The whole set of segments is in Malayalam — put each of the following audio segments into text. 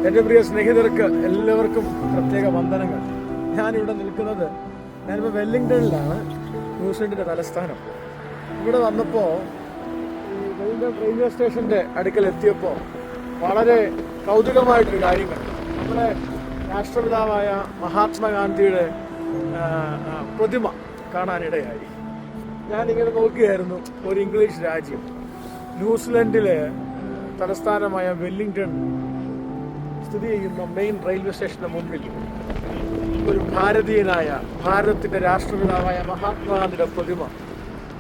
എൻ്റെ പ്രിയ സ്നേഹിതർക്ക് എല്ലാവർക്കും പ്രത്യേക വന്ദനങ്ങൾ. ഞാനിവിടെ നിൽക്കുന്നത്, ഞാനിപ്പോൾ വെല്ലിംഗ്ടണിലാണ്, ന്യൂസിലൻഡിൻ്റെ തലസ്ഥാനം. ഇവിടെ വന്നപ്പോൾ റെയിൽവേ സ്റ്റേഷൻ്റെ അടുക്കൽ എത്തിയപ്പോൾ വളരെ കൗതുകമായിട്ടൊരു കാര്യങ്ങൾ, നമ്മുടെ രാഷ്ട്രപിതാവായ മഹാത്മാഗാന്ധിയുടെ പ്രതിമ കാണാനിടയായി. ഞാനിങ്ങനെ നോക്കുകയായിരുന്നു. ഒരു ഇംഗ്ലീഷ് രാജ്യം, ന്യൂസിലൻഡിലെ തലസ്ഥാനമായ വെല്ലിംഗ്ടൺ സ്ഥിതി ചെയ്യുന്ന മെയിൻ റെയിൽവേ സ്റ്റേഷന് മുമ്പിൽ ഒരു ഭാരതീയനായ, ഭാരതത്തിൻ്റെ രാഷ്ട്രപിതാവായ മഹാത്മാഗാന്ധിയുടെ പ്രതിമ.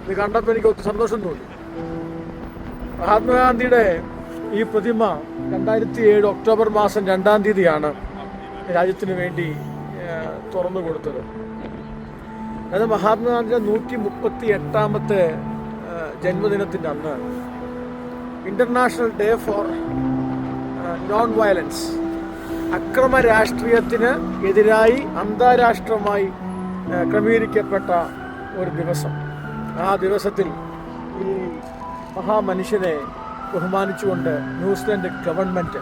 ഇത് കണ്ടപ്പോൾ എനിക്ക് ഒത്തിരി സന്തോഷം തോന്നി. മഹാത്മാഗാന്ധിയുടെ ഈ പ്രതിമ 2007 ഒക്ടോബർ മാസം 2-ാം തീയതിയാണ് രാജ്യത്തിന് വേണ്ടി തുറന്നു കൊടുത്തത്. അത് മഹാത്മാഗാന്ധിയുടെ 138ാമത്തെ ജന്മദിനത്തിൻ്റെ അന്ന് international day four non violence, അക്രമ രാഷ്ട്രീയത്തിന് എതിരായി അന്താരാഷ്ട്രമായി ക്രമീകരിക്കപ്പെട്ട ഒരു ദിവസം. ആ ദിവസത്തിൽ ഈ മഹാമനുഷ്യനെ ബഹുമാനിച്ചുകൊണ്ട് ന്യൂസിലൻഡ് ഗവൺമെൻറ്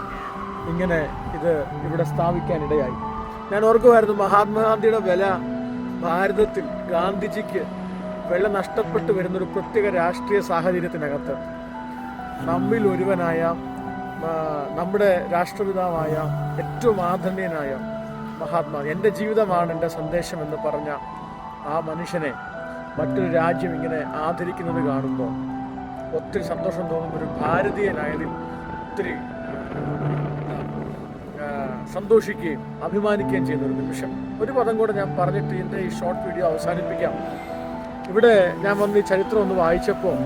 ഇങ്ങനെ ഇത് ഇവിടെ സ്ഥാപിക്കാനിടയായി. ഞാൻ ഓർക്കുമായിരുന്നു, മഹാത്മാഗാന്ധിയുടെ വില ഭാരതത്തിൽ ഗാന്ധിജിക്ക് വില നഷ്ടപ്പെട്ടു വരുന്നൊരു പ്രത്യേക രാഷ്ട്രീയ സാഹചര്യത്തിനകത്ത് നമ്മിൽ ഒരുവനായ, നമ്മുടെ രാഷ്ട്രപിതാവായ, ഏറ്റവും ആദരണീയനായ മഹാത്മാ, എൻ്റെ ജീവിതമാണ് എൻ്റെ സന്ദേശം എന്ന് പറഞ്ഞ ആ മനുഷ്യനെ മറ്റൊരു രാജ്യം ഇങ്ങനെ ആദരിക്കുന്നത് കാണുമ്പോൾ ഒത്തിരി സന്തോഷം തോന്നുന്ന, ഒരു ഭാരതീയനായതിൽ ഒത്തിരി സന്തോഷിക്കുകയും അഭിമാനിക്കുകയും ചെയ്യുന്ന ഒരു നിമിഷം. ഒരു പദം കൂടെ ഞാൻ പറഞ്ഞിട്ട് എൻ്റെ ഈ ഷോർട്ട് വീഡിയോ അവസാനിപ്പിക്കാം. ഇവിടെ ഞാൻ വന്ന് ഈ ചരിത്രം ഒന്ന് വായിച്ചപ്പോൾ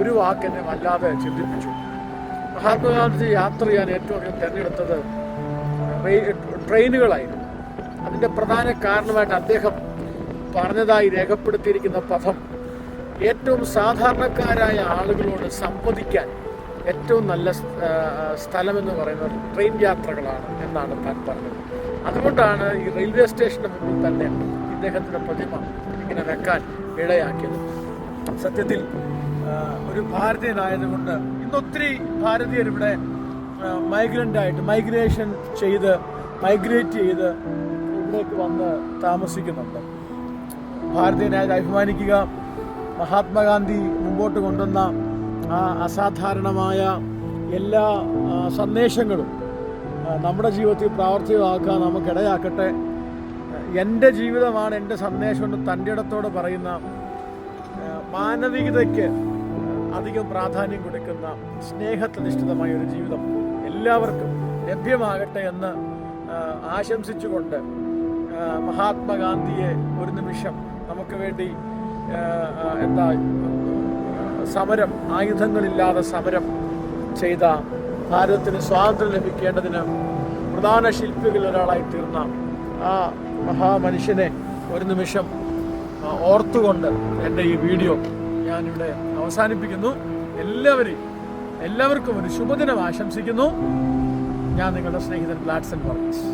ഒരു വാക്ക് എന്നെ വല്ലാതെ ചിന്തിപ്പിച്ചു. മഹാത്മാഗാന്ധി യാത്ര ചെയ്യാൻ ഏറ്റവും അധികം തിരഞ്ഞെടുത്തത് ട്രെയിനുകളായിരുന്നു. അതിൻ്റെ പ്രധാന കാരണമായിട്ട് അദ്ദേഹം പറഞ്ഞതായി രേഖപ്പെടുത്തിയിരിക്കുന്ന പദം, ഏറ്റവും സാധാരണക്കാരായ ആളുകളോട് സംവദിക്കാൻ ഏറ്റവും നല്ല സ്ഥലമെന്ന് പറയുന്നത് ട്രെയിൻ യാത്രകളാണ് എന്നാണ് താൻ പറഞ്ഞത്. അതുകൊണ്ടാണ് ഈ റെയിൽവേ സ്റ്റേഷന് മുമ്പിൽ തന്നെ ഇദ്ദേഹത്തിൻ്റെ പ്രതിമ ഇങ്ങനെ വെക്കാൻ ഇടയാക്കിയത്. സത്യത്തിൽ ഒരു ഭാരതീയനായതുകൊണ്ട് ഇന്നൊത്തിരി ഭാരതീയർ ഇവിടെ മൈഗ്രേറ്റ് ചെയ്ത് ഇവിടേക്ക് വന്ന് താമസിക്കുന്നുണ്ട്. ഭാരതീയനായത് അഭിമാനിക്കുക. മഹാത്മാഗാന്ധി മുമ്പോട്ട് കൊണ്ടുവന്ന ആ അസാധാരണമായ എല്ലാ സന്ദേശങ്ങളും നമ്മുടെ ജീവിതത്തിൽ പ്രാവർത്തികമാക്കാൻ നമുക്കിടയാക്കട്ടെ. എൻ്റെ ജീവിതമാണ് എൻ്റെ സന്ദേശം എന്ന് തൻ്റെ ഇടത്തോടെ പറയുന്ന, മാനവികതയ്ക്ക് അധികം പ്രാധാന്യം കൊടുക്കുന്ന, സ്നേഹത്തിനിഷ്ഠിതമായ ഒരു ജീവിതം എല്ലാവർക്കും ലഭ്യമാകട്ടെ എന്ന് ആശംസിച്ചുകൊണ്ട് മഹാത്മാഗാന്ധിയെ ഒരു നിമിഷം നമുക്ക് വേണ്ടി സമരം, ആയുധങ്ങളില്ലാതെ സമരം ചെയ്ത, ഭാരതത്തിന് സ്വാതന്ത്ര്യം ലഭിക്കേണ്ടതിന് പ്രധാന ശില്പികളിൽ ഒരാളായി തീർന്ന ആ മഹാമനുഷ്യനെ ഒരു നിമിഷം ഓർത്തുകൊണ്ട് എൻ്റെ ഈ വീഡിയോ ഞാനിവിടെ അവസാനിപ്പിക്കുന്നു. എല്ലാവർക്കും ഒരു ശുഭദിനം ആശംസിക്കുന്നു. ഞാൻ നിങ്ങളുടെ സ്നേഹിതൻ ഗ്ലാഡ്സൺ വർഗീസ്.